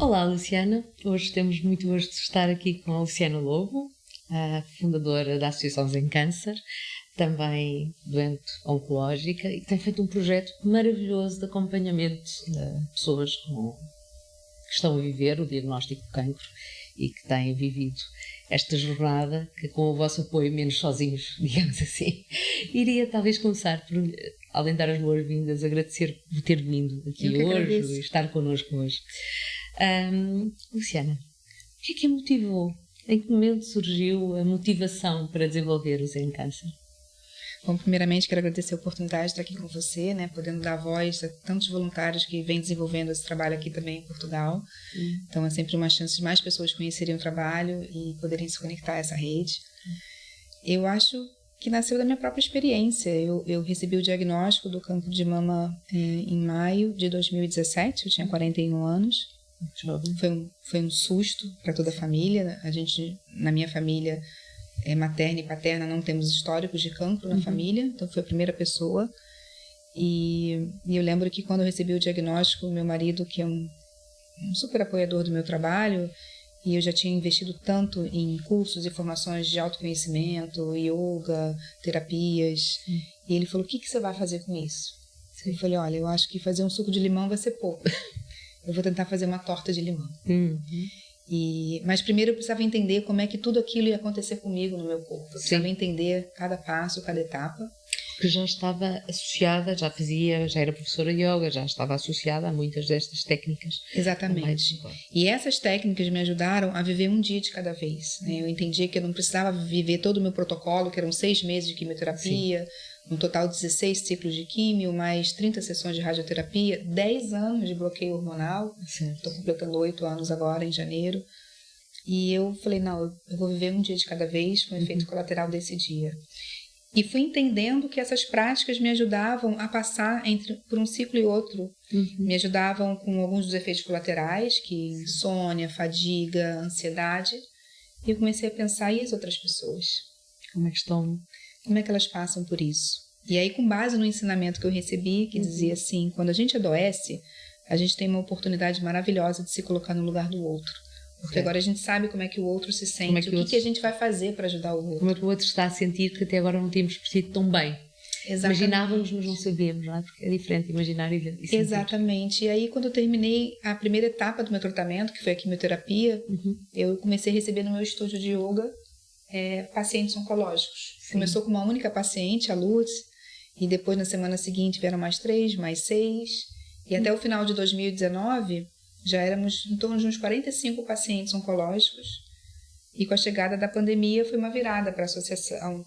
Olá, Luciana. Hoje temos muito gosto de estar aqui com a Luciana Lobo, a fundadora da Associação Zen Câncer, também doente oncológica, e que tem feito um projeto maravilhoso de acompanhamento de pessoas que estão a viver o diagnóstico de cancro e que têm vivido esta jornada, que com o vosso apoio, menos sozinhos, digamos assim. Iria talvez começar por, além de dar as boas-vindas, agradecer por ter vindo aqui hoje e estar connosco hoje. Luciana, o que é que a motivou? Em que momento surgiu a motivação para desenvolver o Zen Câncer? Bom, primeiramente quero agradecer a oportunidade de estar aqui com você, né, podendo dar voz a tantos voluntários que vêm desenvolvendo esse trabalho aqui também em Portugal. Então é sempre uma chance de mais pessoas conhecerem o trabalho e poderem se conectar a essa rede. Eu acho que nasceu da minha própria experiência. Eu recebi o diagnóstico do cancro de mama em maio de 2017, eu tinha 41 anos. Foi um susto para toda a família. A gente, na minha família, materna e paterna, não temos históricos de cancro na família, então foi a primeira pessoa. E eu lembro que quando eu recebi o diagnóstico, meu marido, que é um super apoiador do meu trabalho, e eu já tinha investido tanto em cursos e formações de autoconhecimento, yoga, terapias, e ele falou: o que você vai fazer com isso? Eu falei: olha, eu acho que fazer um suco de limão vai ser pouco. Eu vou tentar fazer uma torta de limão. Mas primeiro eu precisava entender como é que tudo aquilo ia acontecer comigo no meu corpo. Eu precisava entender cada passo, cada etapa. Que já estava associada, já era professora de yoga, já estava associada a muitas destas técnicas. Exatamente. E essas técnicas me ajudaram a viver um dia de cada vez, né? Eu entendi que eu não precisava viver todo o meu protocolo, que eram 6 meses de quimioterapia, um total de 16 ciclos de químio, mais 30 sessões de radioterapia, 10 anos de bloqueio hormonal. Estou completando 8 anos agora, em janeiro. E eu falei: não, eu vou viver um dia de cada vez, com o efeito colateral desse dia. E fui entendendo que essas práticas me ajudavam a passar por um ciclo e outro. Me ajudavam com alguns dos efeitos colaterais, que insônia, fadiga, ansiedade. E eu comecei a pensar: e as outras pessoas? Como é que estão? Como é que elas passam por isso? E aí, com base no ensinamento que eu recebi, que dizia assim: quando a gente adoece, a gente tem uma oportunidade maravilhosa de se colocar no lugar do outro. Porque agora a gente sabe como é que o outro se sente, o que a gente vai fazer para ajudar o outro. Como é que o outro está a sentir, que até agora não tínhamos percebido tão bem. Exatamente. Imaginávamos, mas não sabíamos, não é? Porque é diferente imaginar e sentir. Exatamente. E aí, quando eu terminei a primeira etapa do meu tratamento, que foi a quimioterapia, eu comecei a receber no meu estúdio de yoga pacientes oncológicos. Começou com uma única paciente, a Luz, e depois, na semana seguinte, vieram mais 3, mais 6, e até o final de 2019... já éramos em torno de uns 45 pacientes oncológicos, e com a chegada da pandemia foi uma virada para a associação,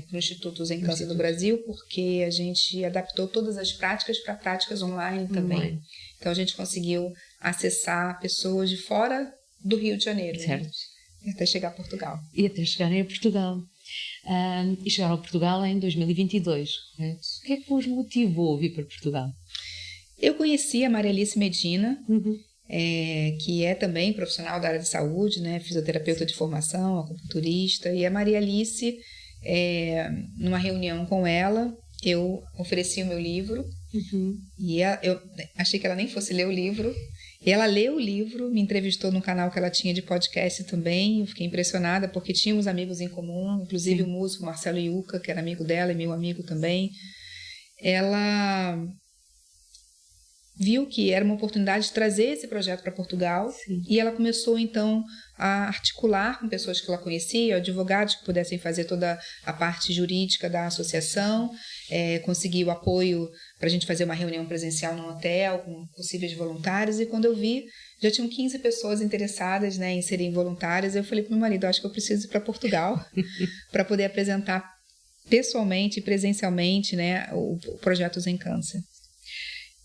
para o Instituto Zen Câncer do Brasil, porque a gente adaptou todas as práticas para práticas online também. Então a gente conseguiu acessar pessoas de fora do Rio de Janeiro, certo, né? Até chegar a Portugal. E até chegarem a Portugal. E chegaram a Portugal em 2022, correto? O que é que vos motivou a vir para Portugal? Eu conheci a Maria Alice Medina, que é também profissional da área de saúde, né, fisioterapeuta de formação, acupunturista, e a Maria Alice, numa reunião com ela, eu ofereci o meu livro, e eu achei que ela nem fosse ler o livro, e ela leu o livro, me entrevistou num canal que ela tinha de podcast também. Eu fiquei impressionada porque tínhamos amigos em comum, inclusive o músico Marcelo Iuca, que era amigo dela e meu amigo também. Ela viu que era uma oportunidade de trazer esse projeto para Portugal. E ela começou então a articular com pessoas que ela conhecia, advogados que pudessem fazer toda a parte jurídica da associação, conseguiu apoio para a gente fazer uma reunião presencial num hotel com possíveis voluntários, e quando eu vi, já tinham 15 pessoas interessadas, né, em serem voluntárias. Eu falei para o meu marido: acho que eu preciso ir para Portugal para poder apresentar pessoalmente e presencialmente, né, o projeto Zen Câncer.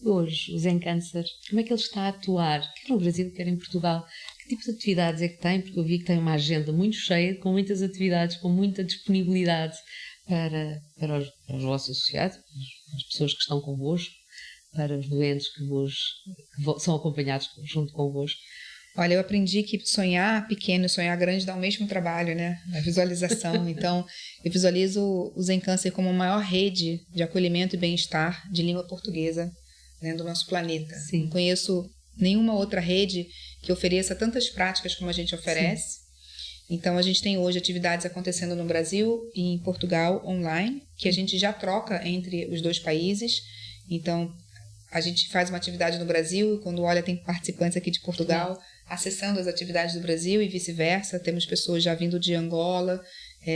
Hoje, o Zen Câncer, como é que ele está a atuar, quer no Brasil, quer em Portugal? Que tipo de atividades é que tem? Porque eu vi que tem uma agenda muito cheia, com muitas atividades, com muita disponibilidade para os vossos associados, as pessoas que estão convosco, para os doentes que são acompanhados junto convosco. Olha, eu aprendi que sonhar pequeno e sonhar grande dá o mesmo trabalho, né? A visualização. Então, eu visualizo o Zen Câncer como a maior rede de acolhimento e bem-estar de língua portuguesa, né, do nosso planeta. Sim. Não conheço nenhuma outra rede que ofereça tantas práticas como a gente oferece. Sim. Então, a gente tem hoje atividades acontecendo no Brasil e em Portugal online, que a gente já troca entre os dois países. Então, a gente faz uma atividade no Brasil e quando olha tem participantes aqui de Portugal acessando as atividades do Brasil e vice-versa. Temos pessoas já vindo de Angola,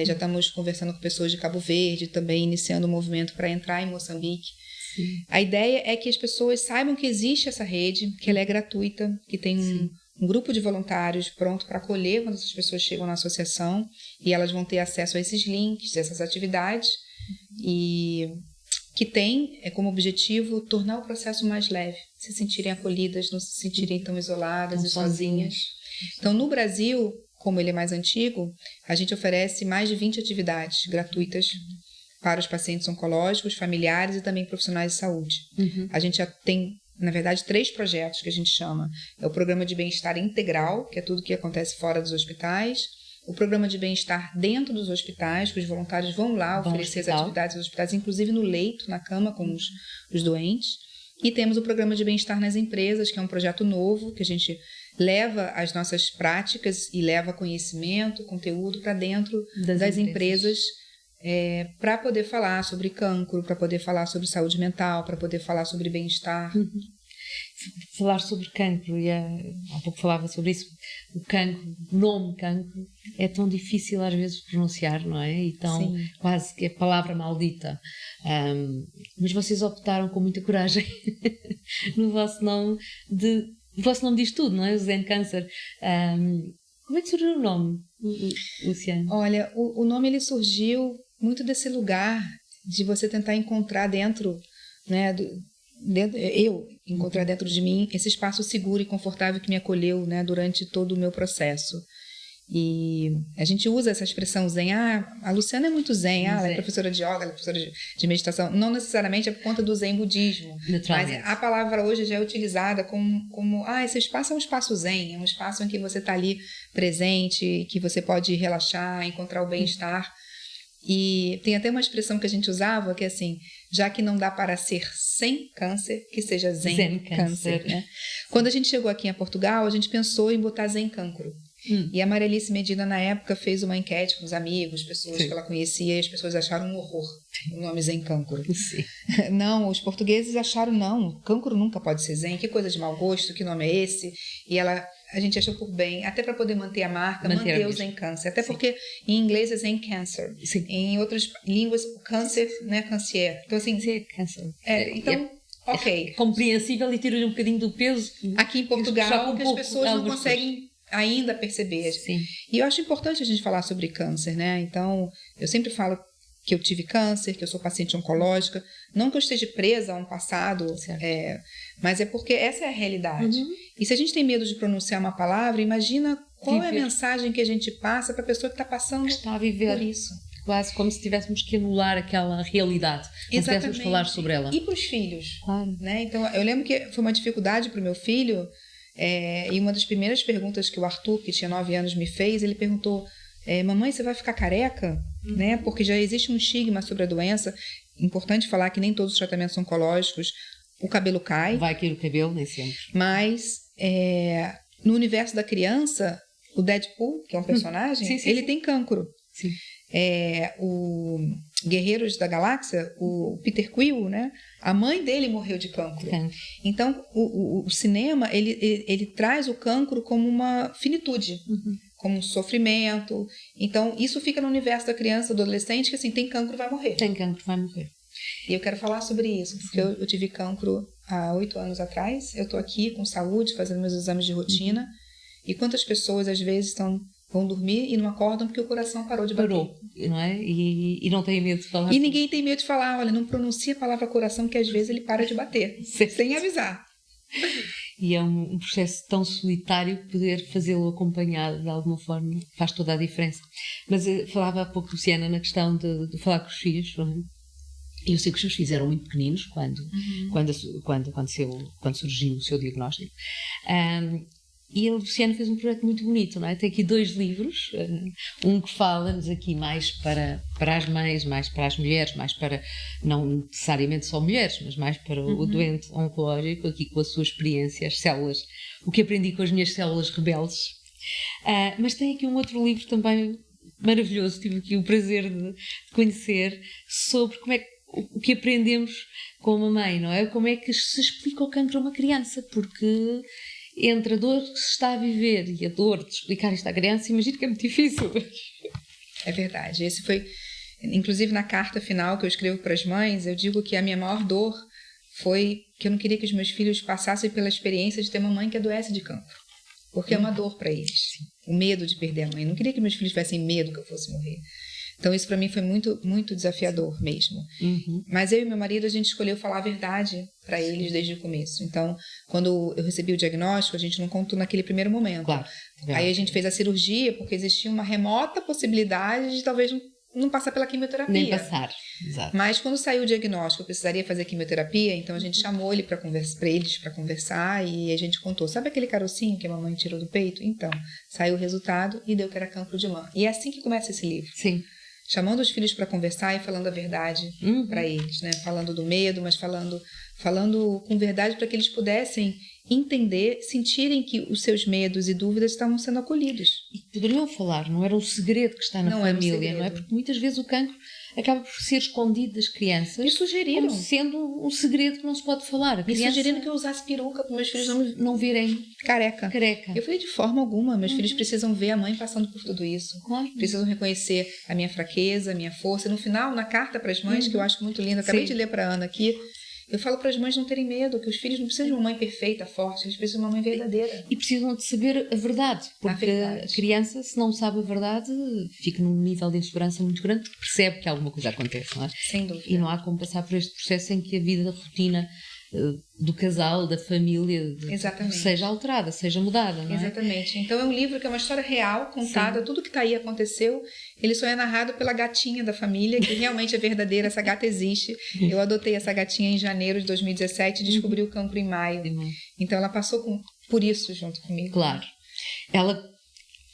já estamos conversando com pessoas de Cabo Verde, também iniciando um movimento para entrar em Moçambique. Sim. A ideia é que as pessoas saibam que existe essa rede, que ela é gratuita, que tem um grupo de voluntários pronto para acolher quando essas pessoas chegam na associação e elas vão ter acesso a esses links, essas atividades e que tem como objetivo tornar o processo mais leve, se sentirem acolhidas, não se sentirem tão isoladas e sozinhas. Então, no Brasil, como ele é mais antigo, a gente oferece mais de 20 atividades gratuitas para os pacientes oncológicos, familiares e também profissionais de saúde. A gente já tem, na verdade, 3 projetos que a gente chama. É o Programa de Bem-Estar Integral, que é tudo que acontece fora dos hospitais. O Programa de Bem-Estar dentro dos hospitais, que os voluntários vão lá oferecer as atividades nos hospitais, inclusive no leito, na cama com os doentes. E temos o Programa de Bem-Estar nas empresas, que é um projeto novo, que a gente leva as nossas práticas e leva conhecimento, conteúdo para dentro das empresas para poder falar sobre cancro, para poder falar sobre saúde mental, para poder falar sobre bem-estar. Falar sobre cancro, e há pouco falava sobre isso, o cancro, o nome cancro, é tão difícil às vezes pronunciar, não é? Então, quase que é palavra maldita. Mas vocês optaram com muita coragem no vosso nome o vosso nome diz tudo, não é? O Zen Câncer. Como é que surgiu o nome, Luciana? Olha, o nome ele surgiu muito desse lugar de você tentar encontrar dentro, né, eu encontrar dentro de mim esse espaço seguro e confortável que me acolheu, né, durante todo o meu processo. E a gente usa essa expressão zen, a Luciana é muito zen, ela é professora de yoga, ela é professora de meditação, não necessariamente é por conta do zen budismo, mas a palavra hoje já é utilizada como esse espaço é um espaço zen, é um espaço em que você está ali presente, que você pode relaxar, encontrar o bem-estar. E tem até uma expressão que a gente usava, que é assim, já que não dá para ser sem câncer, que seja zen câncer, né? Quando a gente chegou aqui em Portugal, a gente pensou em botar zen cancro. E a Marialice Medina, na época, fez uma enquete com os amigos, pessoas que ela conhecia, e as pessoas acharam um horror o nome zen cancro. Não, os portugueses acharam, não, cancro nunca pode ser zen, que coisa de mau gosto, que nome é esse? E a gente achou por bem, até para poder manter a marca, manter o Zen Câncer. Até porque em inglês é Zen Cancer. Em outras línguas, câncer, né, cancer. Então, assim... Câncer. Então, ok. É compreensível e tira-lhe um bocadinho do peso. Aqui em Portugal, que as pessoas não conseguem ainda perceber. Sim. E eu acho importante a gente falar sobre câncer, né? Então, eu sempre falo que eu tive câncer, que eu sou paciente oncológica. Não que eu esteja presa a um passado, mas é porque essa é a realidade. E se a gente tem medo de pronunciar uma palavra, imagina qual é a mensagem que a gente passa para a pessoa que está passando a viver por isso. Quase como se tivéssemos que anular aquela realidade. Não tivéssemos falar sobre ela. E para os filhos. Claro. Né? Então, eu lembro que foi uma dificuldade para o meu filho, e uma das primeiras perguntas que o Arthur, que tinha 9 anos, me fez, ele perguntou, mamãe, você vai ficar careca? Né? Porque já existe um estigma sobre a doença. Importante falar que nem todos os tratamentos oncológicos o cabelo cai. Vai cair o cabelo, nem sempre. Mas no universo da criança, o Deadpool, que é um personagem, ele tem cancro. Sim. O Guerreiros da Galáxia, o Peter Quill, né? A mãe dele morreu de cancro. Então, o cinema, ele traz o cancro como uma finitude, como um sofrimento. Então, isso fica no universo da criança, do adolescente, que assim, tem cancro, vai morrer. Tem cancro, vai morrer. E eu quero falar sobre isso, porque eu tive cancro há 8 anos atrás. Eu estou aqui com saúde, fazendo meus exames de rotina. E quantas pessoas, às vezes, vão dormir e não acordam porque o coração parou de bater. Não é? E não tem medo de falar. E ninguém tem medo de falar, olha, não pronuncia a palavra coração, que às vezes ele para de bater, sem avisar. E é um processo tão solitário que poder fazê-lo acompanhado de alguma forma faz toda a diferença. Mas falava há pouco, Luciana, na questão de falar com os filhos, não é? Eu sei que os seus filhos eram muito pequeninos quando surgiu o seu diagnóstico. E a Luciana fez um projeto muito bonito, não é? Tem aqui 2 livros, um que fala-nos aqui mais para as mães, mais para as mulheres, mais para, não necessariamente só mulheres, mas mais para o doente oncológico, aqui com a sua experiência, as células, o que aprendi com as minhas células rebeldes. Mas tem aqui um outro livro também maravilhoso, tive aqui o prazer de conhecer, sobre como é que, o que aprendemos com uma mãe, não é? Como é que se explica o cancro a uma criança, porque entre a dor que se está a viver e a dor de explicar isto à criança, imagino que é muito difícil. É verdade. Esse foi, inclusive na carta final que eu escrevo para as mães, eu digo que a minha maior dor foi que eu não queria que os meus filhos passassem pela experiência de ter uma mãe que adoece de cancro. Porque é uma dor para eles. O medo de perder a mãe. Eu não queria que meus filhos tivessem medo que eu fosse morrer. Então isso para mim foi muito, muito desafiador mesmo. Mas eu e meu marido, a gente escolheu falar a verdade para eles desde o começo. Então, quando eu recebi o diagnóstico, a gente não contou naquele primeiro momento. Claro. Aí a gente fez a cirurgia porque existia uma remota possibilidade de talvez não passar pela quimioterapia. Nem passar, exato. Mas quando saiu o diagnóstico, eu precisaria fazer quimioterapia, então a gente chamou ele para eles para conversar e a gente contou. Sabe aquele carocinho que a mamãe tirou do peito? Então, saiu o resultado e deu que era cancro de mama. E é assim que começa esse livro. Sim. Chamando os filhos para conversar e falando a verdade para eles, né? Falando do medo, mas falando com verdade para que eles pudessem entender, sentirem que os seus medos e dúvidas estavam sendo acolhidos. E poderiam falar, não era um segredo que está na família, não é? Porque muitas vezes o cancro acaba por ser escondido das crianças. E sugeriram. Como sendo um segredo que não se pode falar. E sugeriram que eu usasse peruca para meus filhos não virem careca. Eu falei, de forma alguma, meus filhos precisam ver a mãe passando por tudo isso. Claro. Precisam reconhecer a minha fraqueza, a minha força. E no final, na carta para as mães, que eu acho muito linda, acabei de ler para a Ana aqui, eu falo para as mães não terem medo, que os filhos não precisam de uma mãe perfeita, forte, eles precisam de uma mãe verdadeira. E precisam de saber a verdade, porque a criança, se não sabe a verdade, fica num nível de insegurança muito grande, porque percebe que alguma coisa acontece, não é? Sem dúvida. E não há como passar por este processo em que a vida, a rotina do casal, da família, seja alterada, seja mudada, não é? Exatamente. Então é um livro que é uma história real, contada, tudo que está aí aconteceu. Ele só é narrado pela gatinha da família, que realmente é verdadeira, essa gata existe. Eu adotei essa gatinha em janeiro de 2017 e descobri o cancro em maio. Então ela passou por isso junto comigo. Claro. Ela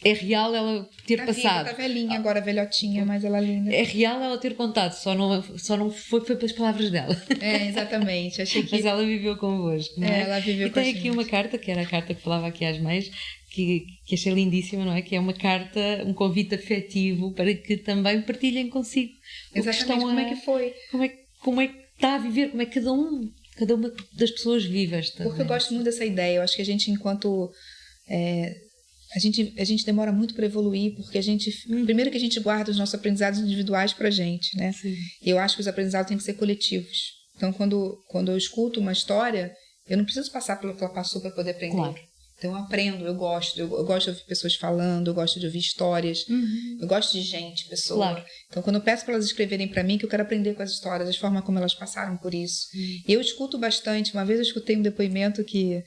é real ela ter passado. Está velhinha agora, velhotinha, mas ela é linda. É real ela ter contado, só não foi pelas palavras dela. É, exatamente. Achei que... Mas ela viveu convosco, não é? Ela viveu com a gente. E tem aqui uma carta, que era a carta que falava aqui às mães, que achei lindíssima, não é? Que é uma carta, um convite afetivo para que também partilhem consigo. Exatamente, como é que foi. Como é que está a viver, como é que cada uma das pessoas vive esta. Porque eu gosto muito dessa ideia. Eu acho que a gente, enquanto... A gente demora muito para evoluir, porque primeiro que a gente guarda os nossos aprendizados individuais para a gente, né? Sim. E eu acho que os aprendizados têm que ser coletivos. Então, quando eu escuto uma história, eu não preciso passar pelo que ela passou para poder aprender. Claro. Então, eu aprendo, eu gosto de ouvir pessoas falando, eu gosto de ouvir histórias, eu gosto de gente, pessoa. Claro. Então, quando eu peço para elas escreverem para mim, que eu quero aprender com as histórias, a forma como elas passaram por isso. E eu escuto bastante. Uma vez eu escutei um depoimento que,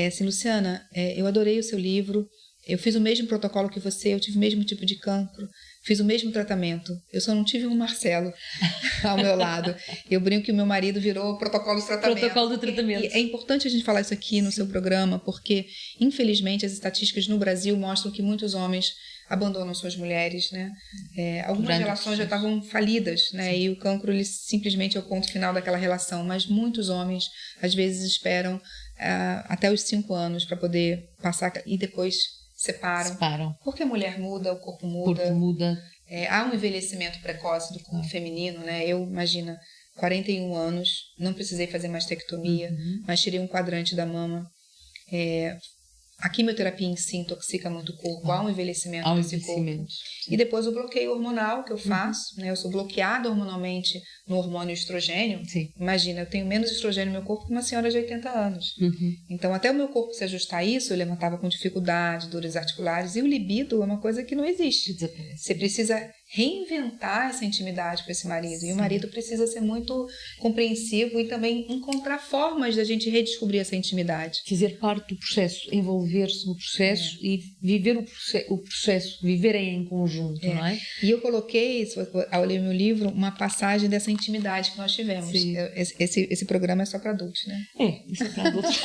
assim, Luciana, eu adorei o seu livro, eu fiz o mesmo protocolo que você, eu tive o mesmo tipo de cancro, fiz o mesmo tratamento, eu só não tive um Marcelo ao meu lado. Eu brinco que o meu marido virou protocolo de tratamento. Protocolo de tratamento. E é importante a gente falar isso aqui no seu programa, porque, infelizmente, as estatísticas no Brasil mostram que muitos homens abandonam suas mulheres, né? Algumas relações já estavam falidas, né? E o cancro, ele simplesmente é o ponto final daquela relação, mas muitos homens, às vezes, esperam até os 5 anos para poder passar e depois separam. Porque a mulher muda, o corpo muda. Há um envelhecimento precoce do corpo feminino, né? Eu, imagina, 41 anos, não precisei fazer mastectomia, mas tirei um quadrante da mama. A quimioterapia em si intoxica muito o corpo, há um envelhecimento desse corpo. E depois o bloqueio hormonal que eu faço, né? Eu sou bloqueada hormonalmente no hormônio estrogênio. Sim. Imagina, eu tenho menos estrogênio no meu corpo que uma senhora de 80 anos. Então, até o meu corpo se ajustar a isso, eu levantava com dificuldade, dores articulares, e o libido é uma coisa que não existe. Você precisa reinventar essa intimidade com esse marido. E o marido precisa ser muito compreensivo e também encontrar formas da gente redescobrir essa intimidade. Fazer parte do processo, envolver-se no processo e viver o processo, viverem em conjunto, não é? E eu coloquei, ao ler meu livro, uma passagem dessa intimidade que nós tivemos. Esse programa é só para adultos, né? Isso é para adultos.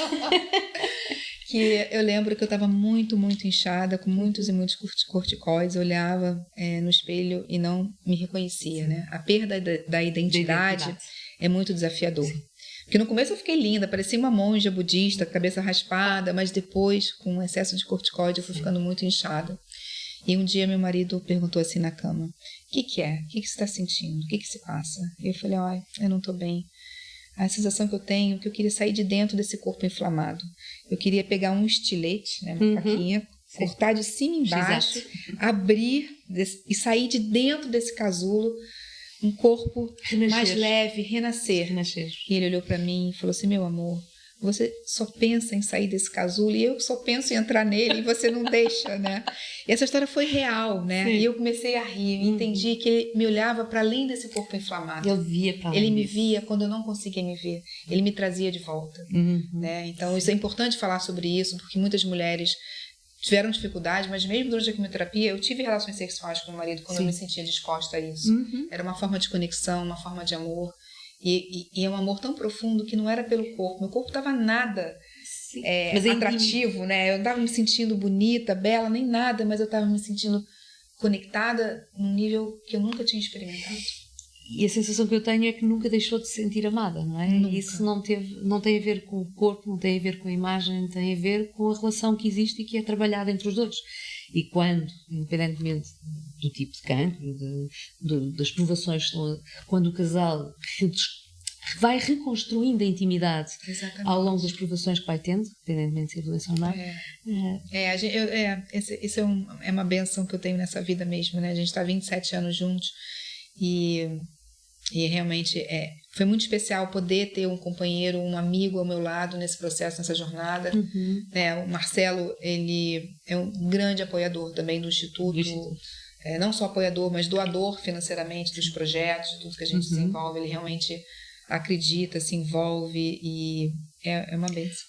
que eu lembro que eu estava muito, muito inchada, com muitos e muitos corticóides, eu olhava no espelho e não me reconhecia, né? A perda da identidade é muito desafiador. Sim. Porque no começo eu fiquei linda, parecia uma monja budista, cabeça raspada, mas depois, com excesso de corticóide, eu fui ficando muito inchada. E um dia meu marido perguntou assim na cama, o que é? O que você está sentindo? O que se passa? E eu falei, ai, eu não estou bem. A sensação que eu tenho é que eu queria sair de dentro desse corpo inflamado. Eu queria pegar um estilete, né, uma faquinha, cortar de cima e embaixo, abrir e sair de dentro desse casulo, um corpo mais leve, renascer. E ele olhou para mim e falou assim, meu amor, você só pensa em sair desse casulo e eu só penso em entrar nele e você não deixa, né? E essa história foi real, né? Sim. E eu comecei a rir e entendi que ele me olhava para além desse corpo inflamado. Eu via para Ele me via quando eu não conseguia me ver. Ele me trazia de volta, né? Então, isso é importante falar sobre isso, porque muitas mulheres tiveram dificuldade, mas mesmo durante a quimioterapia, eu tive relações sexuais com meu marido quando eu me sentia disposta a isso. Era uma forma de conexão, uma forma de amor. E é um amor tão profundo que não era pelo corpo. Meu corpo estava nada atrativo, né? Eu não estava me sentindo bonita, bela, nem nada, mas eu estava me sentindo conectada num nível que eu nunca tinha experimentado. E a sensação que eu tenho é que nunca deixou de se sentir amada, não é? Nunca. Isso não tem a ver com o corpo, não tem a ver com a imagem, tem a ver com a relação que existe e que é trabalhada entre os dois. E quando, independentemente do tipo de cancro, das provações, quando o casal vai reconstruindo a intimidade ao longo das provações que vai tendo, independentemente se é doença ou não. Isso é uma benção que eu tenho nessa vida mesmo, né? A gente está 27 anos juntos e realmente foi muito especial poder ter um companheiro, um amigo ao meu lado nesse processo, nessa jornada. Né? O Marcelo, ele é um grande apoiador também do Instituto. Não só apoiador, mas doador financeiramente dos projetos, de tudo que a gente desenvolve. Ele realmente acredita, se envolve e é uma bênção.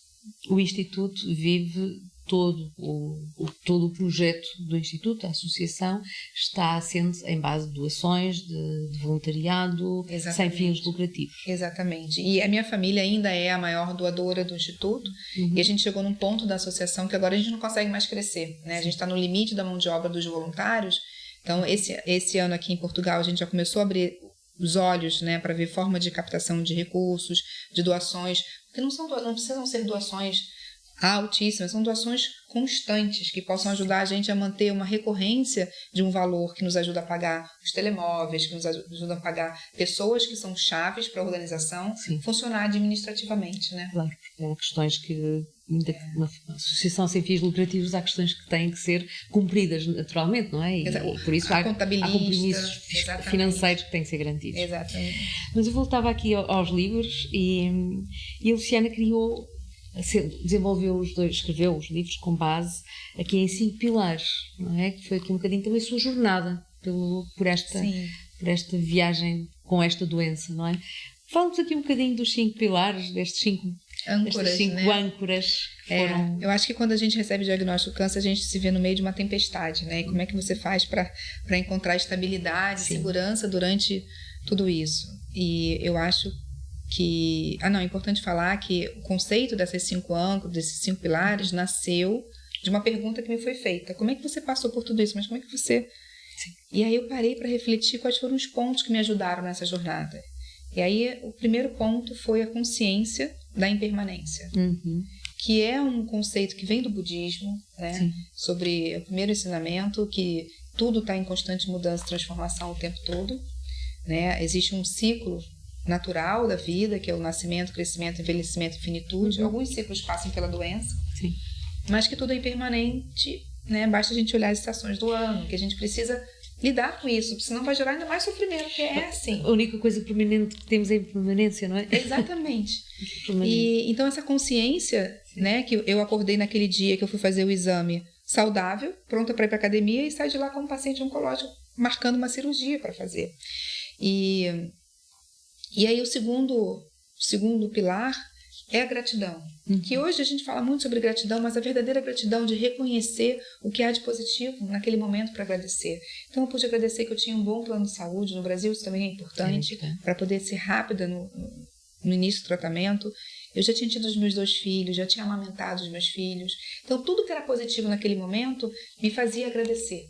O Instituto vive todo o projeto do Instituto, a associação, está assente em base de doações, de voluntariado, sem fins lucrativos. Exatamente. E a minha família ainda é a maior doadora do Instituto e a gente chegou num ponto da associação que agora a gente não consegue mais crescer, né? A gente está no limite da mão de obra dos voluntários. Então, esse ano aqui em Portugal, a gente já começou a abrir os olhos, né, para ver forma de captação de recursos, de doações, porque não precisam ser doações altíssimas, são doações constantes que possam ajudar a gente a manter uma recorrência de um valor que nos ajuda a pagar os telemóveis, que nos ajuda a pagar pessoas que são chaves para a organização funcionar administrativamente, né? Claro, há questões que uma associação sem fins lucrativos, há questões que têm que ser cumpridas naturalmente, não é? E por isso há compromissos financeiros que têm que ser garantidos. Exatamente. Mas eu voltava aqui aos livros e a Luciana escreveu os livros com base aqui em 5 pilares, não é? Que foi aqui um bocadinho também a sua jornada por esta viagem com esta doença, não é? Fala-nos aqui um bocadinho dos 5 pilares, destes 5 âncoras que foram... Eu acho que quando a gente recebe o diagnóstico do câncer, a gente se vê no meio de uma tempestade, né? E como é que você faz para encontrar estabilidade, segurança durante tudo isso? E eu acho que... é importante falar que o conceito dessas 5 âncoras, desses 5 pilares, nasceu de uma pergunta que me foi feita. Como é que você passou por tudo isso? Mas como é que você... E aí eu parei para refletir quais foram os pontos que me ajudaram nessa jornada. E aí o primeiro ponto foi a consciência da impermanência, que é um conceito que vem do budismo, né? Sobre o primeiro ensinamento, que tudo está em constante mudança e transformação o tempo todo, né? Existe um ciclo natural da vida, que é o nascimento, crescimento, envelhecimento e finitude. Alguns ciclos passam pela doença, mas que tudo é impermanente, né? Basta a gente olhar as estações do ano, que a gente precisa lidar com isso, senão vai gerar ainda mais sofrimento, que é assim. A única coisa permanente que temos é a impermanência, não é? Exatamente. E então essa consciência, né, que eu acordei naquele dia que eu fui fazer o exame saudável, pronta para ir para a academia e saí de lá como paciente oncológico, marcando uma cirurgia para fazer. E aí o segundo pilar é a gratidão. Que hoje a gente fala muito sobre gratidão, mas a verdadeira gratidão de reconhecer o que há de positivo naquele momento para agradecer. Então eu pude agradecer que eu tinha um bom plano de saúde no Brasil, isso também é importante, para poder ser rápida no início do tratamento, eu já tinha tido os meus 2 filhos, já tinha amamentado os meus filhos. Então, tudo que era positivo naquele momento me fazia agradecer.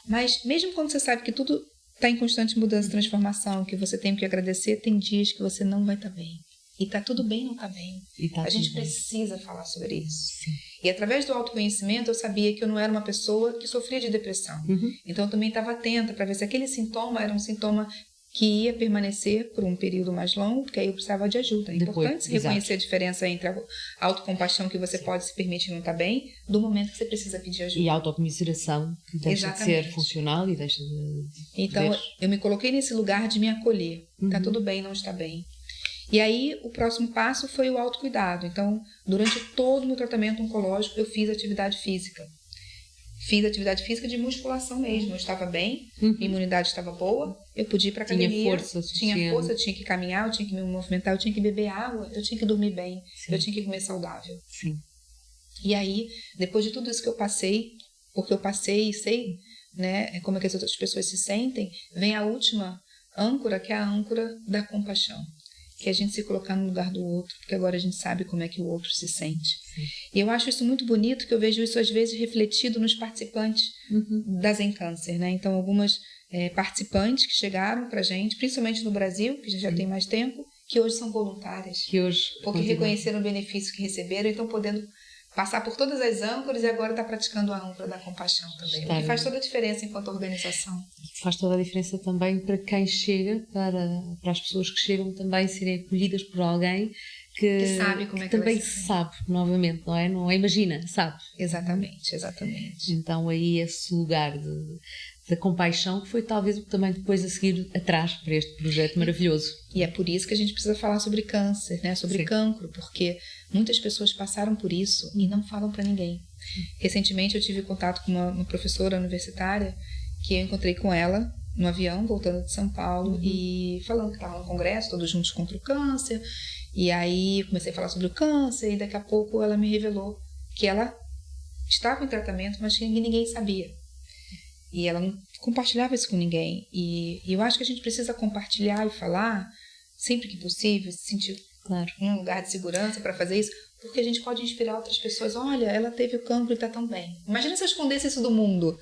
Mas, mesmo quando você sabe que tudo está em constante mudança e transformação, que você tem que agradecer, tem dias que você não vai estar bem. E tá tudo bem não tá bem. A gente precisa falar sobre isso. Sim. E através do autoconhecimento eu sabia que eu não era uma pessoa que sofria de depressão. Então eu também estava atenta para ver se aquele sintoma era um sintoma que ia permanecer por um período mais longo, porque aí eu precisava de ajuda. É importante reconhecer a diferença entre a autocompaixão que você pode se permitir não estar bem, do momento que você precisa pedir ajuda. E a autocomiseração, que deixa de ser funcional e deixa de... Então, eu me coloquei nesse lugar de me acolher. Tá tudo bem, não está bem. E aí, o próximo passo foi o autocuidado. Então, durante todo o meu tratamento oncológico, eu fiz atividade física. Fiz atividade física de musculação mesmo. Eu estava bem, minha imunidade estava boa, eu podia ir para academia. Tinha força, eu tinha que caminhar, eu tinha que me movimentar, eu tinha que beber água, eu tinha que dormir bem, eu tinha que comer saudável. Sim. E aí, depois de tudo isso que eu passei, porque eu passei e sei, né, como é que as outras pessoas se sentem, vem a última âncora, que é a âncora da compaixão. Que é a gente se colocar no lugar do outro, porque agora a gente sabe como é que o outro se sente. Sim. E eu acho isso muito bonito, que eu vejo isso às vezes refletido nos participantes da Zen Câncer, né? Então, algumas participantes que chegaram pra gente, principalmente no Brasil, que a gente já tem mais tempo, que hoje são voluntárias. Porque reconheceram o benefício que receberam e estão podendo passar por todas as âncoras e agora está praticando a âncora da compaixão também. O que faz toda a diferença enquanto organização. Faz toda a diferença também para quem chega, para as pessoas que chegam também serem acolhidas por alguém que sabe como é que também sabe, novamente, não é? Não imagina, sabe. Exatamente. Então aí esse lugar da compaixão que foi talvez o que também depois a seguir atrás para este projeto maravilhoso. E é por isso que a gente precisa falar sobre câncer, né? Sobre cancro, porque muitas pessoas passaram por isso e não falam para ninguém. Recentemente eu tive contato com uma professora universitária que eu encontrei com ela no avião, voltando de São Paulo, e falando que estava no congresso, todos juntos contra o câncer. E aí comecei a falar sobre o câncer e daqui a pouco ela me revelou que ela estava em tratamento, mas que ninguém sabia. E ela não compartilhava isso com ninguém. E eu acho que a gente precisa compartilhar e falar sempre que possível, se sentir um lugar de segurança para fazer isso, porque a gente pode inspirar outras pessoas. Olha, ela teve o cancro e está tão bem. Imagina se eu escondesse isso do mundo.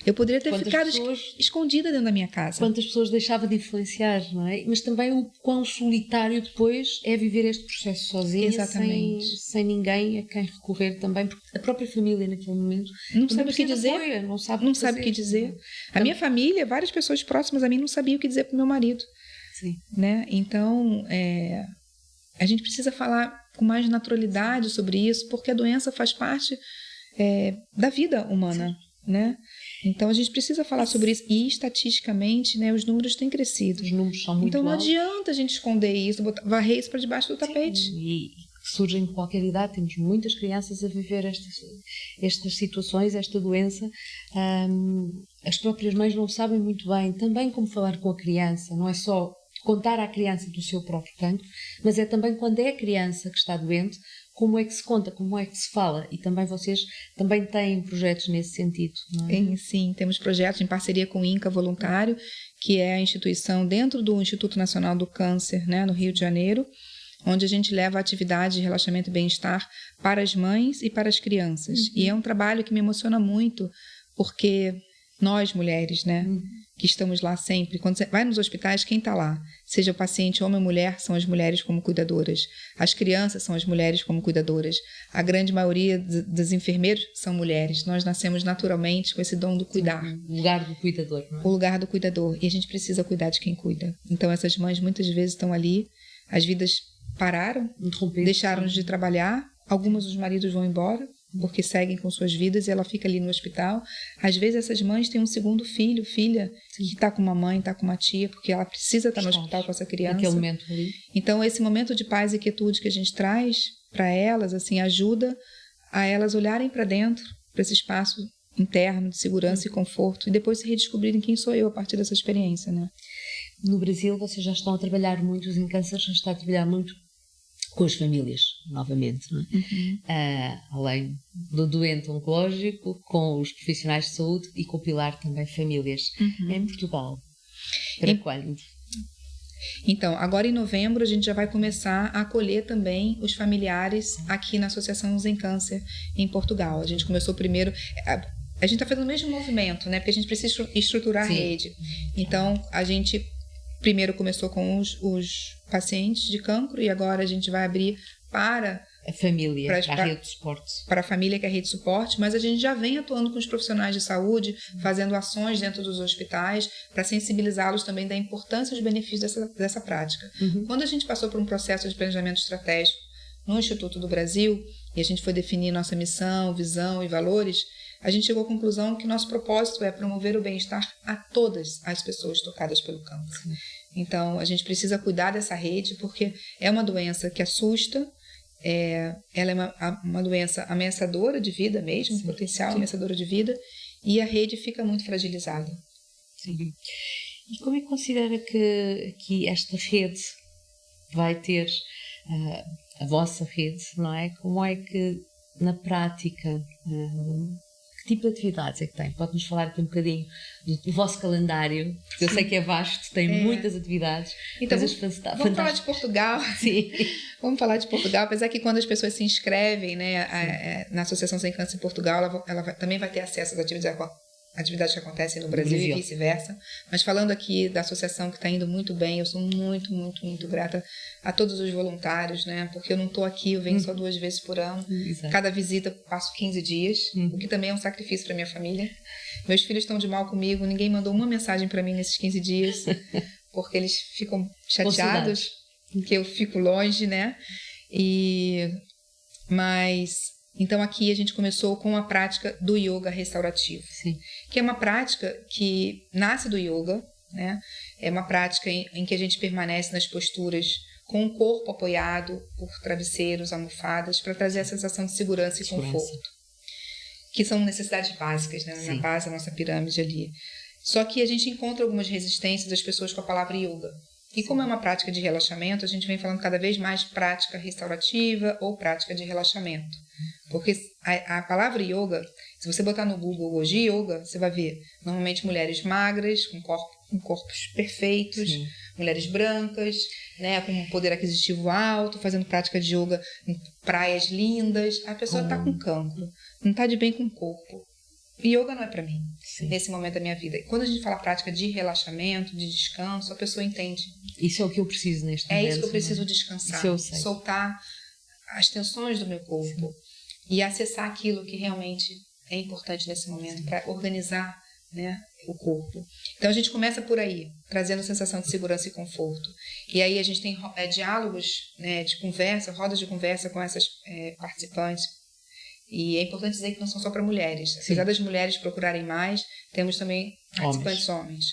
Eu poderia ter ficado escondida dentro da minha casa. Quantas pessoas deixava de influenciar, não é? Mas também o quão solitário depois é viver este processo sozinha, sem ninguém a quem recorrer também, porque a própria família naquele momento não sabe o que dizer. Apoia, não sabe o que dizer. A minha família, várias pessoas próximas a mim não sabiam o que dizer para o meu marido. Sim. Né? Então, a gente precisa falar com mais naturalidade sobre isso, porque a doença faz parte da vida humana. Né? Então a gente precisa falar sobre isso e estatisticamente, né, os números têm crescido. Os números são muito então não altos. adianta a gente esconder isso, varrer isso para debaixo do tapete. E surgem de qualquer idade, temos muitas crianças a viver estas situações, esta doença. As próprias mães não sabem muito bem também como falar com a criança, não é só contar à criança do seu próprio cancro, mas é também quando é a criança que está doente, como é que se conta, como é que se fala, e também vocês também têm projetos nesse sentido, não é? Sim, temos projetos em parceria com o INCA Voluntário, que é a instituição dentro do Instituto Nacional do Câncer, né, no Rio de Janeiro, onde a gente leva a atividade de relaxamento e bem-estar para as mães e para as crianças. E é um trabalho que me emociona muito, porque nós mulheres, né, que estamos lá sempre, quando você vai nos hospitais, quem está lá? Seja o paciente homem ou mulher, são as mulheres como cuidadoras. As crianças são as mulheres como cuidadoras. A grande maioria dos enfermeiros são mulheres. Nós nascemos naturalmente com esse dom do cuidar. O lugar do cuidador, não é? O lugar do cuidador. E a gente precisa cuidar de quem cuida. Então essas mães muitas vezes estão ali, as vidas pararam, deixaram de trabalhar, algumas dos maridos vão embora, porque seguem com suas vidas e ela fica ali no hospital. Às vezes essas mães têm um segundo filho, filha, que está com uma mãe, está com uma tia, porque ela precisa estar no hospital com essa criança. Naquele momento ali. Então esse momento de paz e quietude que a gente traz para elas, assim, ajuda a elas olharem para dentro, para esse espaço interno de segurança e conforto, e depois se redescobrirem quem sou eu a partir dessa experiência, né? No Brasil vocês já estão a trabalhar muito, os Encâncer já estão a trabalhar muito com as famílias, novamente, não é? Além do doente oncológico, com os profissionais de saúde e com o pilar também famílias. Em Portugal, para quando? Então, agora em novembro a gente já vai começar a acolher também os familiares aqui na Associação Sem Câncer em Portugal. A gente começou primeiro... A gente está fazendo o mesmo movimento, né? Porque a gente precisa estruturar a rede. Então, a gente primeiro começou com os pacientes de cancro e agora a gente vai abrir para a família, para a rede de suporte. Para a família, que é a rede de suporte, mas a gente já vem atuando com os profissionais de saúde, fazendo ações dentro dos hospitais, para sensibilizá-los também da importância e dos benefícios dessa prática. Quando a gente passou por um processo de planejamento estratégico no Instituto do Brasil, e a gente foi definir nossa missão, visão e valores, a gente chegou à conclusão que nosso propósito é promover o bem-estar a todas as pessoas tocadas pelo câncer. Então, a gente precisa cuidar dessa rede, porque é uma doença que assusta, ela é uma doença ameaçadora de vida mesmo, potencial ameaçadora de vida, e a rede fica muito fragilizada. Sim. E como é que considera que esta rede vai ter, a vossa rede, não é? Como é que, na prática, que tipo de atividades é que tem? Pode-nos falar aqui um bocadinho do vosso calendário, porque eu sei que é vasto, tem muitas atividades. Então, vamos falar de Portugal. Sim. Vamos falar de Portugal, apesar que quando as pessoas se inscrevem, né, na Associação Sem Câncer em Portugal, ela também vai ter acesso às atividades que acontecem no Brasil e vice-versa. Mas falando aqui da associação, que está indo muito bem, eu sou muito, muito, muito grata a todos os voluntários, né? Porque eu não estou aqui, eu venho só 2 vezes por ano. Cada visita eu passo 15 dias, o que também é um sacrifício para minha família. Meus filhos estão de mal comigo, ninguém mandou uma mensagem para mim nesses 15 dias, porque eles ficam chateados que eu fico longe, né? Então aqui a gente começou com a prática do yoga restaurativo, que é uma prática que nasce do yoga, né? É uma prática em que a gente permanece nas posturas com o corpo apoiado por travesseiros, almofadas, para trazer a sensação de segurança e conforto, que são necessidades básicas, né? Na base da nossa pirâmide ali. Só que a gente encontra algumas resistências das pessoas com a palavra yoga. E como é uma prática de relaxamento, a gente vem falando cada vez mais de prática restaurativa ou prática de relaxamento. Porque a palavra yoga, se você botar no Google hoje yoga, você vai ver normalmente mulheres magras, com corpos perfeitos, mulheres brancas, né, com um poder aquisitivo alto, fazendo prática de yoga em praias lindas. A pessoa está com cancro, não está de bem com o corpo. Yoga não é para mim, nesse momento da minha vida. E quando a gente fala prática de relaxamento, de descanso, a pessoa entende. Isso é o que eu preciso neste momento. É isso que eu preciso descansar, soltar as tensões do meu corpo e acessar aquilo que realmente é importante nesse momento para organizar, né, o corpo. Então a gente começa por aí, trazendo sensação de segurança e conforto. E aí a gente tem diálogos, né, de conversa, rodas de conversa com essas participantes. E é importante dizer que não são só para mulheres. Apesar das mulheres procurarem mais, temos também participantes homens.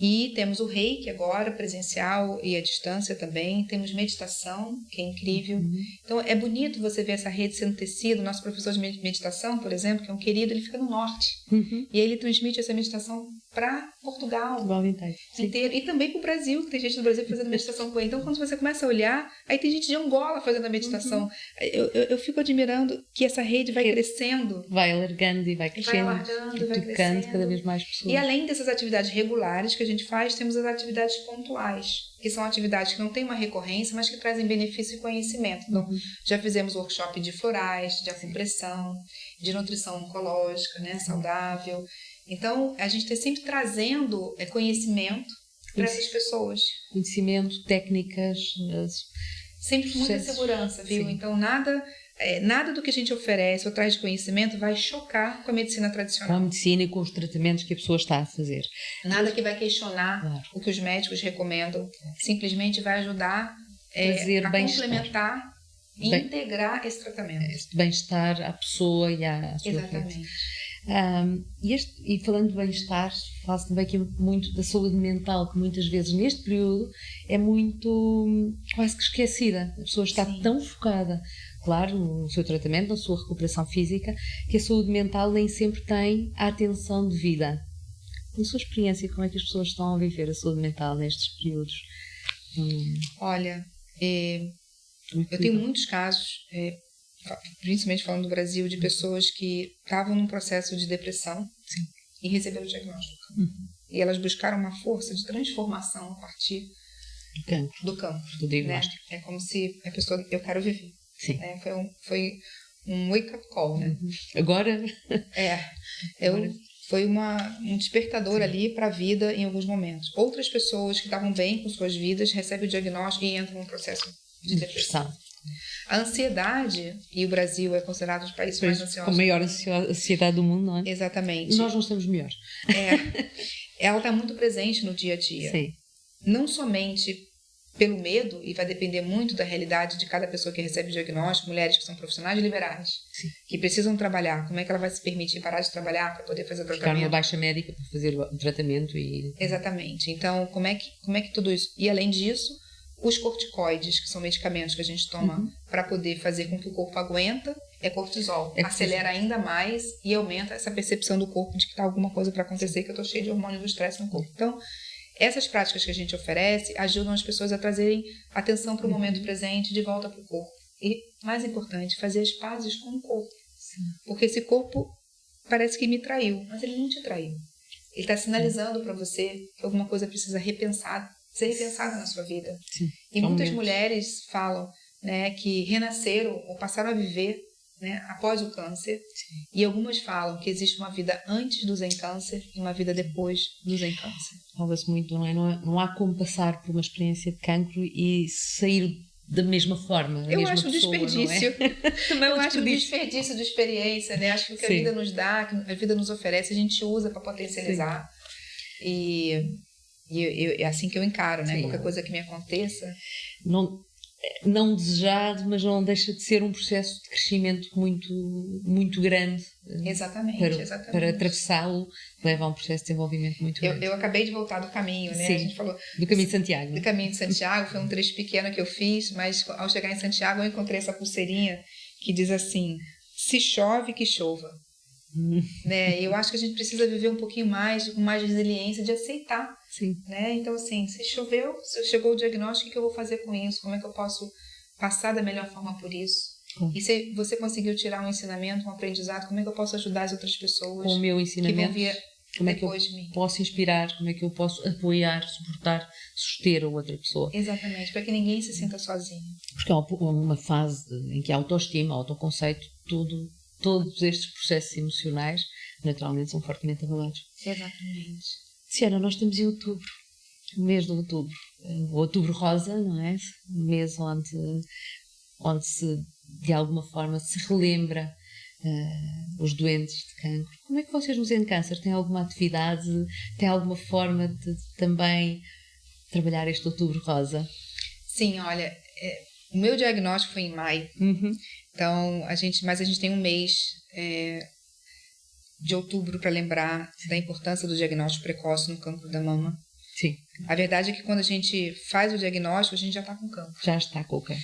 E temos o reiki agora, presencial e à distância também. Temos meditação, que é incrível. Então, é bonito você ver essa rede sendo tecida. Nosso professor de meditação, por exemplo, que é um querido, ele fica no norte. E aí ele transmite essa meditação para Portugal inteiro. E também para o Brasil, que tem gente do Brasil fazendo meditação com ele. Então, quando você começa a olhar, aí tem gente de Angola fazendo a meditação. Eu fico admirando que essa rede vai crescendo. Vai alargando e vai crescendo. Vai alargando, vai tocando crescendo. cada vez mais pessoas. E além dessas atividades regulares que a gente faz, temos as atividades pontuais, que são atividades que não têm uma recorrência, mas que trazem benefício e conhecimento. Então, já fizemos workshop de florais, de acupressão, de nutrição oncológica, né, saudável. Então, a gente está sempre trazendo conhecimento para essas pessoas. Conhecimento, técnicas. Sempre com muita segurança, viu? Então, nada do que a gente oferece ou traz de conhecimento vai chocar com a medicina tradicional. Com a medicina e com os tratamentos que a pessoa está a fazer. Nada que vai questionar o que os médicos recomendam. Simplesmente vai ajudar a complementar e integrar esse tratamento. Bem-estar à pessoa e à sua Exatamente. E falando de bem-estar, fala-se também aqui muito da saúde mental, que muitas vezes neste período é muito quase que esquecida. A pessoa está tão focada, claro, no seu tratamento, na sua recuperação física, que a saúde mental nem sempre tem a atenção devida. Na sua experiência, como é que as pessoas estão a viver a saúde mental nestes períodos? Olha, eu tenho muitos casos, principalmente falando do Brasil, de pessoas que estavam num processo de depressão e receberam o diagnóstico. E elas buscaram uma força de transformação a partir do cancro, do diagnóstico. Né? É como se a pessoa, eu quero viver. Sim. Né? Foi um wake-up call, né? Agora... Foi um despertador ali para a vida em alguns momentos. Outras pessoas que estavam bem com suas vidas recebem o diagnóstico e entram num processo de depressão. A ansiedade, e o Brasil é considerado um dos países mais ansiosos. Com a maior ansiedade do mundo, não é? Exatamente. Nós não estamos melhores. Ela está muito presente no dia a dia. Sim. Não somente pelo medo, e vai depender muito da realidade de cada pessoa que recebe o diagnóstico, mulheres que são profissionais liberais, sim, que precisam trabalhar, como é que ela vai se permitir parar de trabalhar para poder fazer o tratamento? Ficar numa baixa médica para fazer o tratamento e... Exatamente. Então, como é que tudo isso... E além disso, os corticoides, que são medicamentos que a gente toma para poder fazer com que o corpo aguenta, é cortisol. Acelera ainda mais e aumenta essa percepção do corpo de que está alguma coisa para acontecer, que eu estou cheio de hormônio do estresse no corpo. Então, essas práticas que a gente oferece ajudam as pessoas a trazerem atenção para o momento presente, de volta para o corpo. E, mais importante, fazer as pazes com o corpo. Sim. Porque esse corpo parece que me traiu, mas ele não te traiu. Ele está sinalizando para você que alguma coisa precisa ser repensada na sua vida. Sim. E muitas mulheres falam, né, que renasceram ou passaram a viver, né, após o câncer. Sim. E algumas falam que existe uma vida antes do Zen Câncer e uma vida depois do Zen Câncer. Fala-se muito, não é? Não há como passar por uma experiência de cancro e sair da mesma forma. Eu acho um desperdício. Também eu acho um desperdício de experiência, né? Acho que o que a vida nos dá, que a vida nos oferece, a gente usa para potencializar. E é assim que eu encaro, né? Sim. Qualquer coisa que me aconteça. Não desejado, mas não deixa de ser um processo de crescimento muito, muito grande. Exatamente. Para atravessá-lo, leva a um processo de desenvolvimento muito grande. Eu acabei de voltar do caminho, né? Sim, a gente falou do caminho de Santiago. Do caminho de Santiago, foi um trecho pequeno que eu fiz, mas ao chegar em Santiago eu encontrei essa pulseirinha que diz assim: se chove, que chova. Né? Eu acho que a gente precisa viver um pouquinho mais, com mais resiliência, de aceitar. Sim. Né? Então, assim, se choveu, se chegou o diagnóstico, o que eu vou fazer com isso? Como é que eu posso passar da melhor forma por isso? E se você conseguiu tirar um ensinamento, um aprendizado, como é que eu posso ajudar as outras pessoas? Com o meu ensinamento, que vão vir como é que eu de mim? Posso inspirar, como é que eu posso apoiar, suportar, suster a outra pessoa? Exatamente, para que ninguém se sinta sozinho. Porque é uma fase em que a autoestima, autoconceito, todos estes processos emocionais, naturalmente, são fortemente abalados. Exatamente. Ciara, nós estamos em outubro, o mês de outubro, o outubro rosa, não é? Um mês onde se, de alguma forma, se relembra os doentes de cancro. Como é que vocês no Zen Câncer têm alguma atividade, têm alguma forma de também trabalhar este outubro rosa? Sim, olha, o meu diagnóstico foi em maio, então a gente tem um mês de outubro para lembrar da importância do diagnóstico precoce no cancro da mama. Sim. A verdade é que quando a gente faz o diagnóstico, a gente já está com cancro. Já está com o cancro.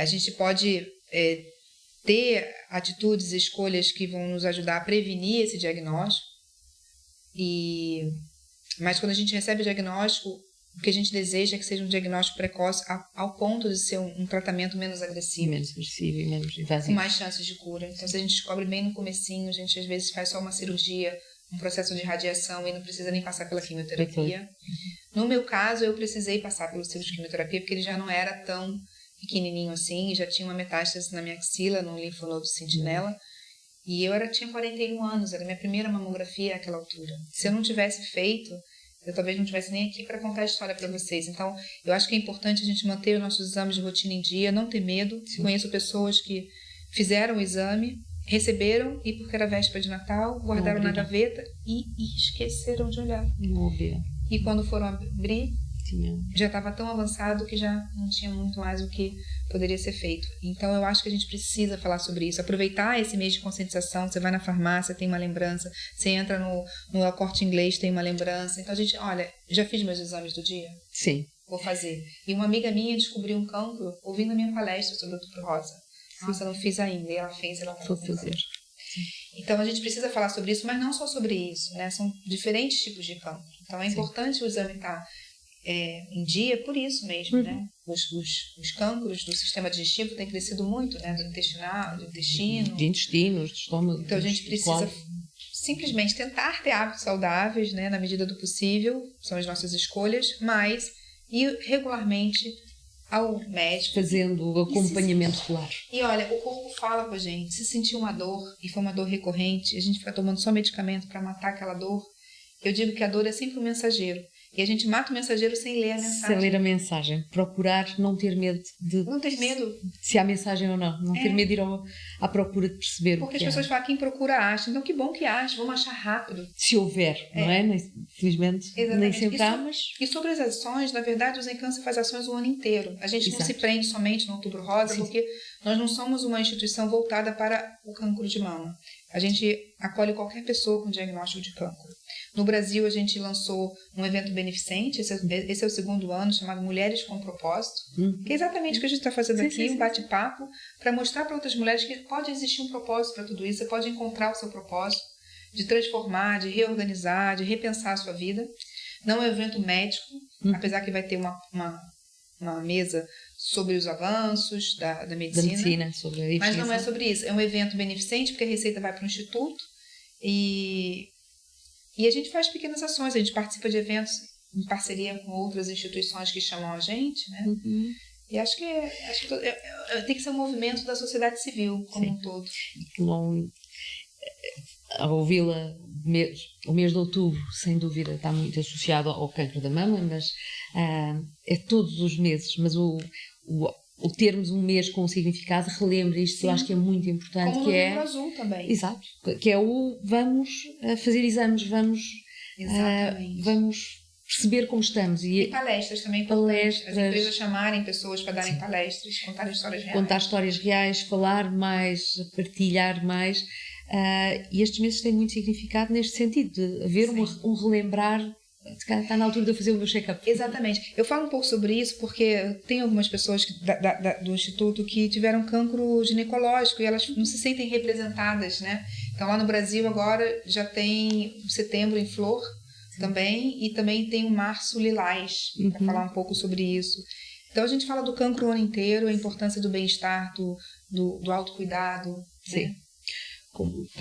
A gente pode ter atitudes e escolhas que vão nos ajudar a prevenir esse diagnóstico, mas quando a gente recebe o diagnóstico, o que a gente deseja é que seja um diagnóstico precoce ao ponto de ser um tratamento menos agressivo. Menos agressivo e menos invasivo. Com mais chances de cura. Então, se a gente descobre bem no comecinho, a gente às vezes faz só uma cirurgia, um processo de radiação e não precisa nem passar pela quimioterapia. No meu caso, eu precisei passar pelo ciclo de quimioterapia porque ele já não era tão pequenininho assim, já tinha uma metástase na minha axila, no linfonodo sentinela, e eu tinha 41 anos, era a minha primeira mamografia àquela altura. Se eu não tivesse feito, eu talvez não estivesse nem aqui para contar a história para vocês. Então, eu acho que é importante a gente manter os nossos exames de rotina em dia, não ter medo. Sim. Conheço pessoas que fizeram o exame, receberam, e porque era véspera de Natal, guardaram na gaveta e esqueceram de olhar. E quando foram abrir, já estava tão avançado que já não tinha muito mais o que poderia ser feito. Então eu acho que a gente precisa falar sobre isso, aproveitar esse mês de conscientização. Você vai na farmácia, tem uma lembrança, você entra no Corte Inglês, tem uma lembrança. Então a gente, olha, já fiz meus exames do dia? Sim. Vou fazer. E uma amiga minha descobriu um cancro ouvindo a minha palestra sobre o Outubro Rosa. Nossa, eu não fiz ainda, e ela fez, ela vou fazer. Então a gente precisa falar sobre isso, mas não só sobre isso, né? São diferentes tipos de cancro. Então é importante o exame estar em dia por isso mesmo, né? Os cancros do sistema digestivo têm crescido muito, né? Do intestino. De intestinos, do estômago. Então a gente precisa simplesmente tentar ter hábitos saudáveis, né? Na medida do possível, são as nossas escolhas, mas ir regularmente ao médico. Fazendo o acompanhamento regular. E olha, o corpo fala com a gente. Se sentir uma dor e for uma dor recorrente, a gente fica tomando só medicamento para matar aquela dor. Eu digo que a dor é sempre um mensageiro. E a gente mata o mensageiro sem ler a mensagem. Sem ler a mensagem. Procurar não ter medo de... Não ter medo. Se há mensagem ou não. Não ter medo de ir à procura de perceber Porque o que as pessoas falam, quem procura acha. Então que bom que acha, vamos achar rápido. Se houver, não é? Felizmente, nem sempre há, mas... E sobre as ações, na verdade, o Zen Câncer faz ações o ano inteiro. A gente não se prende somente no Outubro Rosa, porque nós não somos uma instituição voltada para o cancro de mama. A gente acolhe qualquer pessoa com diagnóstico de cancro. No Brasil, a gente lançou um evento beneficente, esse é o 2º ano, chamado Mulheres com Propósito, que é exatamente o que a gente está fazendo aqui, um bate-papo, para mostrar para outras mulheres que pode existir um propósito para tudo isso, você pode encontrar o seu propósito, de transformar, de reorganizar, de repensar a sua vida. Não é um evento médico, apesar que vai ter uma mesa sobre os avanços da medicina, sobre a mas não é sobre isso. É um evento beneficente, porque a receita vai para o Instituto e a gente faz pequenas ações, a gente participa de eventos em parceria com outras instituições que chamam a gente, né? E acho que tem que ser um movimento da sociedade civil como um todo. A ouvi-la, o mês de outubro, sem dúvida, está muito associado ao cancro da mama, mas é todos os meses, mas o termos um mês com um significado relembra isto. Eu acho que é muito importante. Como que o é Novembro Azul também. Exato, que é vamos fazer exames, vamos perceber como estamos. E palestras também. Palestras. As empresas chamarem pessoas para darem palestras, contar histórias reais. Contar histórias reais, falar mais, partilhar mais. E estes meses têm muito significado neste sentido, de haver um relembrar. Está na altura de eu fazer o meu check-up. Exatamente. Eu falo um pouco sobre isso porque tem algumas pessoas do Instituto que tiveram cancro ginecológico e elas não se sentem representadas, né? Então lá no Brasil agora já tem o Setembro em Flor também, e também tem o Março Lilás, para falar um pouco sobre isso. Então a gente fala do cancro o ano inteiro, a importância do bem-estar, do autocuidado. Sim.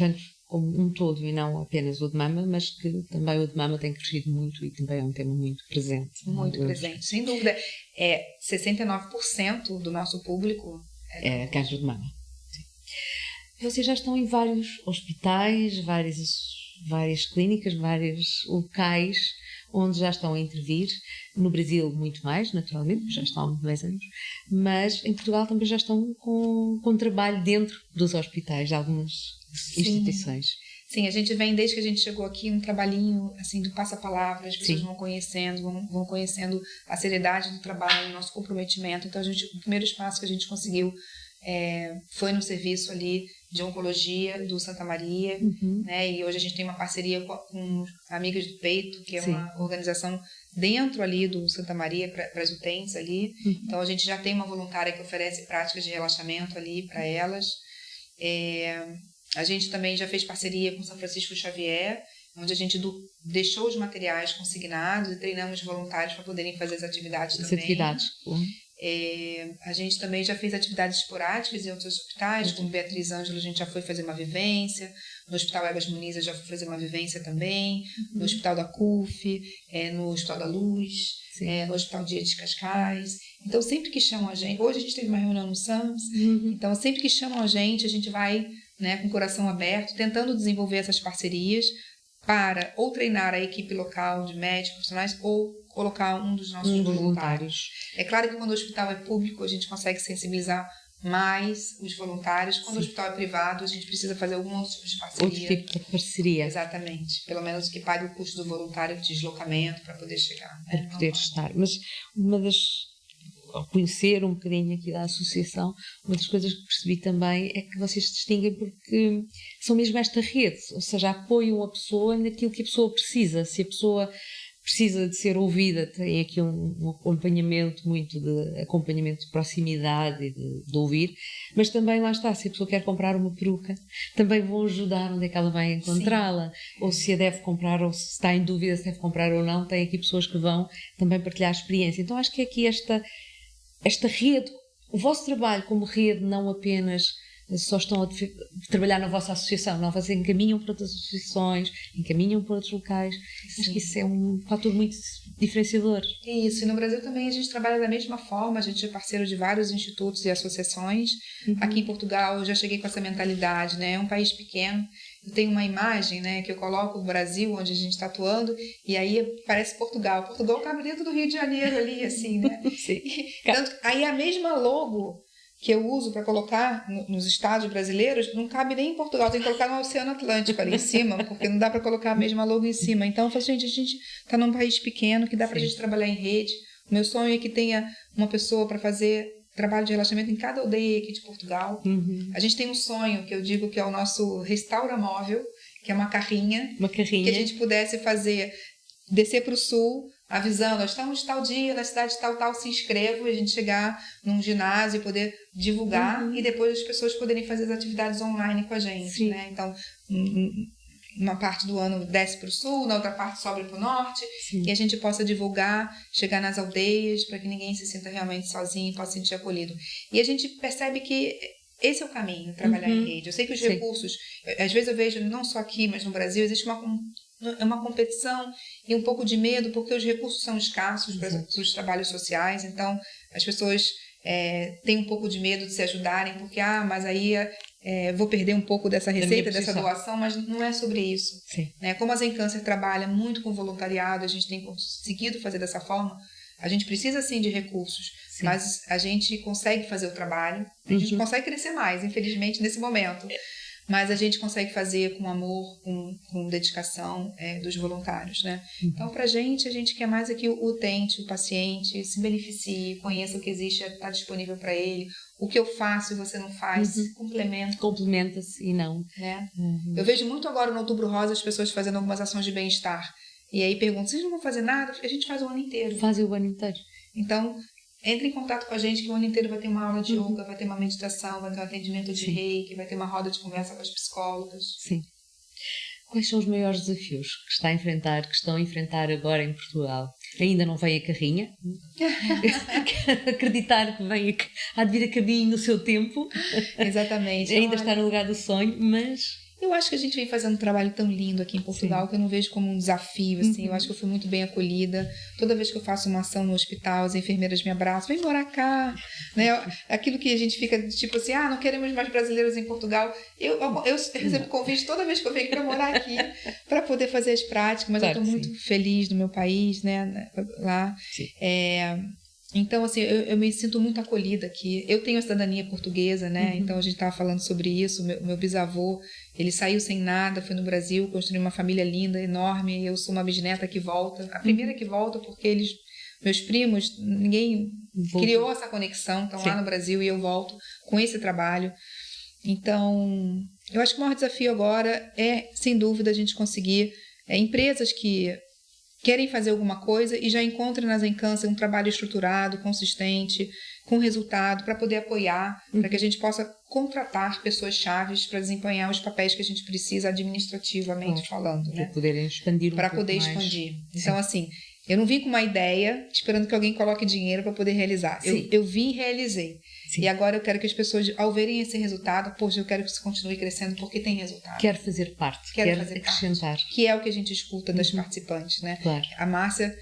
Né? Como um todo, e não apenas o de mama, mas que também o de mama tem crescido muito e também é um tema muito presente. Muito presente, sem dúvida. 69% do nosso público é câncer de mama. Sim. Vocês já estão em vários hospitais, várias clínicas, vários locais onde já estão a intervir. No Brasil, muito mais, naturalmente, já estão há muito mais anos, mas em Portugal também já estão com trabalho dentro dos hospitais, de algumas instituições. Sim, a gente vem, desde que a gente chegou aqui, um trabalhinho assim do passa-palavra, as pessoas vão conhecendo a seriedade do trabalho, o nosso comprometimento. Então, o primeiro espaço que a gente conseguiu foi no serviço ali de oncologia do Santa Maria, né? E hoje a gente tem uma parceria com Amigas do Peito, que é uma organização dentro ali do Santa Maria, para as utentes ali. Então, a gente já tem uma voluntária que oferece práticas de relaxamento ali para elas. A gente também já fez parceria com São Francisco Xavier, onde a gente deixou os materiais consignados e treinamos voluntários para poderem fazer as atividades também. A gente também já fez atividades esporádicas em outros hospitais, como Beatriz Ângelo a gente já foi fazer uma vivência, no Hospital Egas Muniz eu já fui fazer uma vivência também, no Hospital da CUF, no Hospital da Luz, no Hospital Dia de Cascais. Então, sempre que chamam a gente, hoje a gente teve uma reunião no SAMS, então sempre que chamam a gente vai, né, com o coração aberto, tentando desenvolver essas parcerias para ou treinar a equipe local de médicos profissionais ou colocar um dos nossos voluntários. É claro que quando o hospital é público, a gente consegue sensibilizar mais os voluntários. Quando o hospital é privado, a gente precisa fazer algum outro tipo de parceria. Outro tipo de parceria. Exatamente. Pelo menos que pague o custo do voluntário de deslocamento para poder chegar. Né? Para poder estar. Mas ao conhecer um bocadinho aqui da associação, uma das coisas que percebi também é que vocês se distinguem porque são mesmo esta rede, ou seja, apoiam a pessoa naquilo que a pessoa precisa. Se a pessoa precisa de ser ouvida, tem aqui um acompanhamento, muito de acompanhamento de proximidade e de ouvir, mas também lá está, se a pessoa quer comprar uma peruca, também vão ajudar onde é que ela vai encontrá-la, ou se a deve comprar, ou se está em dúvida se deve comprar ou não, tem aqui pessoas que vão também partilhar a experiência. Então acho que é aqui esta rede, o vosso trabalho como rede, não apenas só estão a trabalhar na vossa associação, não, vocês encaminham para outras associações, encaminham para outros locais. Sim. Acho que isso é um fator muito diferenciador. Isso, e no Brasil também a gente trabalha da mesma forma, a gente é parceiro de vários institutos e associações. Aqui em Portugal eu já cheguei com essa mentalidade, né? É um país pequeno. Eu tenho uma imagem, né, que eu coloco o Brasil, onde a gente está atuando, e aí parece Portugal. Portugal cabe dentro do Rio de Janeiro ali, assim, né? Sim. Tanto, aí a mesma logo que eu uso para colocar nos estados brasileiros não cabe nem em Portugal, tem que colocar no Oceano Atlântico ali em cima, porque não dá para colocar a mesma logo em cima. Então eu falo, gente, a gente está num país pequeno que dá para a gente trabalhar em rede. O meu sonho é que tenha uma pessoa para fazer trabalho de relaxamento em cada aldeia aqui de Portugal. A gente tem um sonho que eu digo que é o nosso Restaura Móvel, que é uma carrinha que a gente pudesse fazer, descer para o sul, avisando, nós estamos tal dia na cidade tal, se inscreva, e a gente chegar num ginásio e poder divulgar e depois as pessoas poderem fazer as atividades online com a gente, né? Então, uma parte do ano desce para o sul, na outra parte sobe para o norte, e a gente possa divulgar, chegar nas aldeias, para que ninguém se sinta realmente sozinho e possa se sentir acolhido. E a gente percebe que esse é o caminho, trabalhar em rede. Eu sei que os recursos, às vezes eu vejo, não só aqui, mas no Brasil, existe uma competição e um pouco de medo, porque os recursos são escassos para os trabalhos sociais, então as pessoas têm um pouco de medo de se ajudarem, porque, mas aí vou perder um pouco dessa receita, dessa doação, mas não é sobre isso. Né? Como a Zen Câncer trabalha muito com voluntariado, a gente tem conseguido fazer dessa forma, a gente precisa sim de recursos, mas a gente consegue fazer o trabalho, a gente consegue crescer mais, infelizmente, nesse momento. Mas a gente consegue fazer com amor, com dedicação dos voluntários, né? Então, pra gente, a gente quer mais aqui o utente, o paciente, se beneficie, conheça o que existe, está disponível para ele. O que eu faço e você não faz, complementa-se e não. Né? Eu vejo muito agora no Outubro Rosa as pessoas fazendo algumas ações de bem-estar. E aí perguntam, vocês não vão fazer nada? Porque a gente faz o ano inteiro. Fazem o ano inteiro. Então, entre em contato com a gente que o ano inteiro vai ter uma aula de yoga, vai ter uma meditação, vai ter um atendimento de reiki, vai ter uma roda de conversa com as psicólogas. Sim. Quais são os maiores desafios que estão a enfrentar agora em Portugal? Ainda não veio a carrinha. Quero acreditar que há de vir a caminho no seu tempo. Exatamente. Ainda está no lugar do sonho, mas... Eu acho que a gente vem fazendo um trabalho tão lindo aqui em Portugal que eu não vejo como um desafio, assim. Eu acho que eu fui muito bem acolhida. Toda vez que eu faço uma ação no hospital, as enfermeiras me abraçam, vem morar cá, né? Aquilo que a gente fica tipo assim, não queremos mais brasileiros em Portugal. Eu recebo convite toda vez que eu venho para morar aqui, para poder fazer as práticas, mas eu estou muito feliz do meu país, né? Lá. Então, assim, eu me sinto muito acolhida aqui. Eu tenho a cidadania portuguesa, né? Então, a gente estava falando sobre isso. Meu bisavô, ele saiu sem nada, foi no Brasil, construiu uma família linda, enorme. Eu sou uma bisneta que volta. A primeira que volta porque meus primos, ninguém criou essa conexão. Estão lá no Brasil e eu volto com esse trabalho. Então, eu acho que o maior desafio agora é, sem dúvida, a gente conseguir empresas que querem fazer alguma coisa e já encontram na Zen Câncer um trabalho estruturado, consistente, com resultado, para poder apoiar, para que a gente possa contratar pessoas chaves para desempenhar os papéis que a gente precisa administrativamente falando, né? Para poderem expandir para poder expandir. Então, assim, eu não vim com uma ideia esperando que alguém coloque dinheiro para poder realizar. Eu vim e realizei. E agora eu quero que as pessoas, ao verem esse resultado, poxa, eu quero que isso continue crescendo porque tem resultado. Quero fazer parte, quero acrescentar. Que é o que a gente escuta das participantes, né? Claro. A Márcia,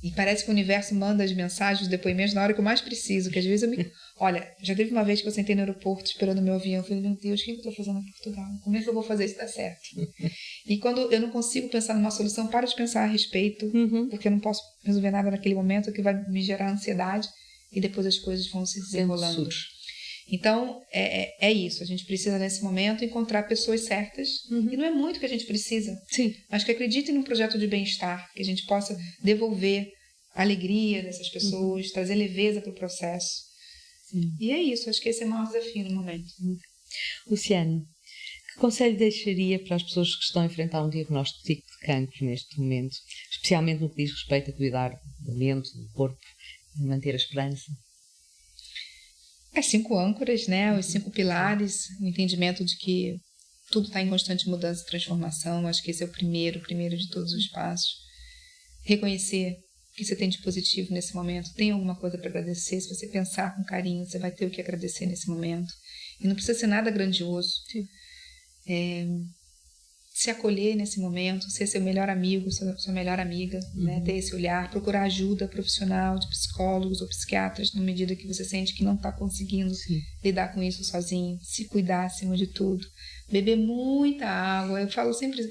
e parece que o universo manda as mensagens, os depoimentos na hora que eu mais preciso, que às vezes Olha, já teve uma vez que eu sentei no aeroporto esperando o meu avião, eu falei, meu Deus, o que eu estou fazendo em Portugal? Como é que eu vou fazer isso dar certo? E quando eu não consigo pensar numa solução, paro de pensar a respeito, porque eu não posso resolver nada naquele momento, que vai me gerar ansiedade, e depois as coisas vão se desenrolando. Então, é isso. A gente precisa, nesse momento, encontrar pessoas certas. E não é muito que a gente precisa. Mas que acreditem num projeto de bem-estar, que a gente possa devolver a alegria dessas pessoas, trazer leveza para o processo. E é isso. Acho que esse é o maior desafio no momento. Luciana, que conselho deixaria para as pessoas que estão a enfrentar um diagnóstico de cancro neste momento, especialmente no que diz respeito a cuidar da mente, do corpo, manter a esperança? As 5 âncoras, né? Os 5 pilares, o entendimento de que tudo está em constante mudança e transformação. Acho que esse é o primeiro de todos os passos. Reconhecer o que você tem de positivo nesse momento. Tem alguma coisa para agradecer. Se você pensar com carinho, você vai ter o que agradecer nesse momento. E não precisa ser nada grandioso. Sim. Se acolher nesse momento, ser seu melhor amigo, sua melhor amiga, né? Ter esse olhar, procurar ajuda profissional de psicólogos ou psiquiatras na medida que você sente que não está conseguindo lidar com isso sozinho, se cuidar acima de tudo, beber muita água. Eu falo sempre,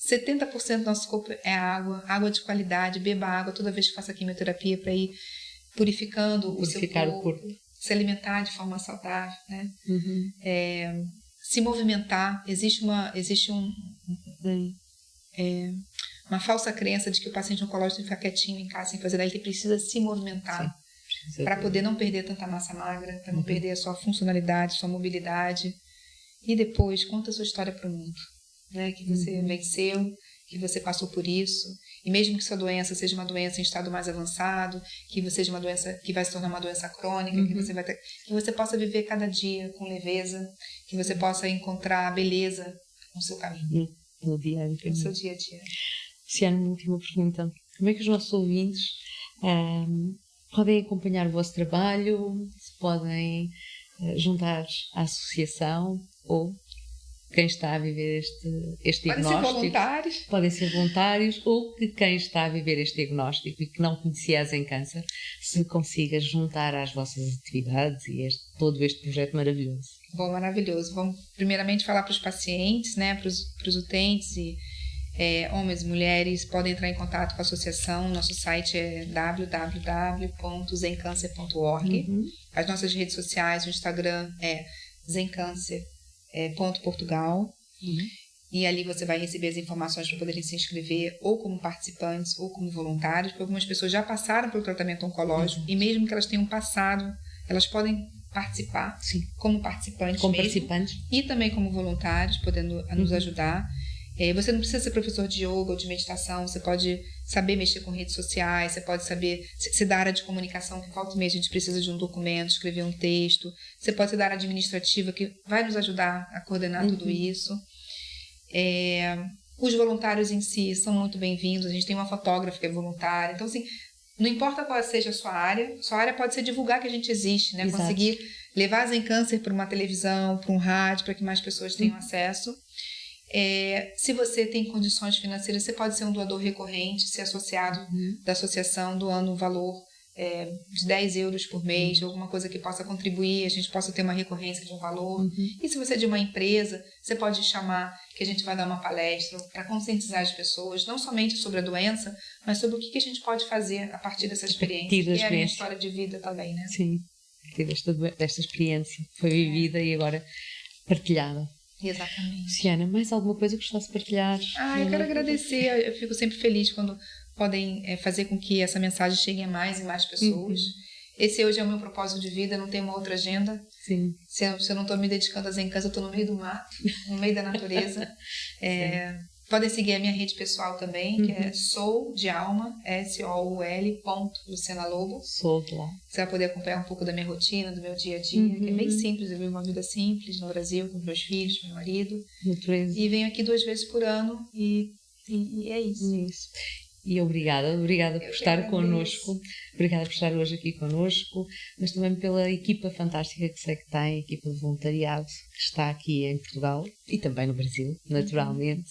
70% do nosso corpo é água de qualidade. Beba água toda vez que faça quimioterapia para ir purificar o seu corpo, se alimentar de forma saudável, né? Se movimentar. Existe uma falsa crença de que o paciente oncológico tem que ficar quietinho em casa sem fazer nada. Ele precisa se movimentar para poder não perder tanta massa magra, para não perder a sua funcionalidade, sua mobilidade. E depois conta a sua história para o mundo, né? Que você venceu, que você passou por isso. E mesmo que sua doença seja uma doença em estado mais avançado, que você seja uma doença que vai se tornar uma doença crônica, que você possa viver cada dia com leveza, que você possa encontrar beleza no seu caminho. No dia a dia. No seu dia a dia. Luciana, uma última pergunta. Como é que os nossos ouvintes podem acompanhar o vosso trabalho, se podem juntar à associação, ou quem está a viver este diagnóstico? Podem ser voluntários, ou que quem está a viver este diagnóstico e que não conhecia a Zencâncer, se consiga juntar às vossas atividades e todo este projeto maravilhoso. Bom, maravilhoso. Vamos primeiramente falar para os pacientes, né, para os utentes e homens e mulheres, podem entrar em contato com a associação. Nosso site é www.zencâncer.org. As nossas redes sociais, o Instagram é zencâncer.portugal. E ali você vai receber as informações para poderem se inscrever ou como participantes ou como voluntários, porque algumas pessoas já passaram pelo tratamento oncológico e mesmo que elas tenham passado, elas podem participar como participantes e também como voluntários, podendo nos ajudar. Você não precisa ser professor de yoga ou de meditação, você pode saber mexer com redes sociais, você pode saber ser da área de comunicação, que volta e meia a gente precisa de um documento, escrever um texto, você pode ser da área administrativa, que vai nos ajudar a coordenar tudo isso. Os voluntários em si são muito bem-vindos, a gente tem uma fotógrafa que é voluntária, então assim, não importa qual seja a sua área pode ser divulgar que a gente existe, né? Conseguir levar a Zencâncer para uma televisão, para um rádio, para que mais pessoas tenham acesso. Se você tem condições financeiras, você pode ser um doador recorrente, ser associado da associação, doando um valor de 10 euros por mês, alguma coisa que possa contribuir, a gente possa ter uma recorrência de um valor. E se você é de uma empresa, você pode chamar, que a gente vai dar uma palestra para conscientizar as pessoas, não somente sobre a doença, mas sobre o que a gente pode fazer a partir dessa experiência. E é a minha história de vida também, né? Sim, desta experiência foi vivida e agora partilhada. Exatamente. Luciana, mais alguma coisa que gostasse de partilhar? Eu quero agradecer, eu fico sempre feliz quando podem fazer com que essa mensagem chegue a mais e mais pessoas. Esse hoje é o meu propósito de vida, não tenho uma outra agenda. Se eu não estou me dedicando a Zencâncer, eu estou no meio do mato, no meio da natureza. Podem seguir a minha rede pessoal também, que é Soul de Alma, SOUL.Luciana Lobo. Sou de lá. Você vai poder acompanhar um pouco da minha rotina, do meu dia a dia, que é bem simples. Eu vivo uma vida simples no Brasil, com meus filhos, meu marido. Natureza. E venho aqui 2 vezes por ano e é isso. E obrigada por estar connosco, obrigada por estar hoje aqui connosco, mas também pela equipa fantástica que sei que tem, a equipa de voluntariado que está aqui em Portugal e também no Brasil, naturalmente,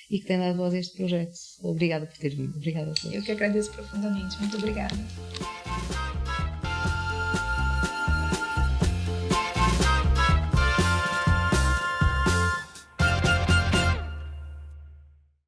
e que tem dado voz a este projeto. Obrigada por ter vindo. Obrigada a todos. Eu que agradeço profundamente. Muito obrigada.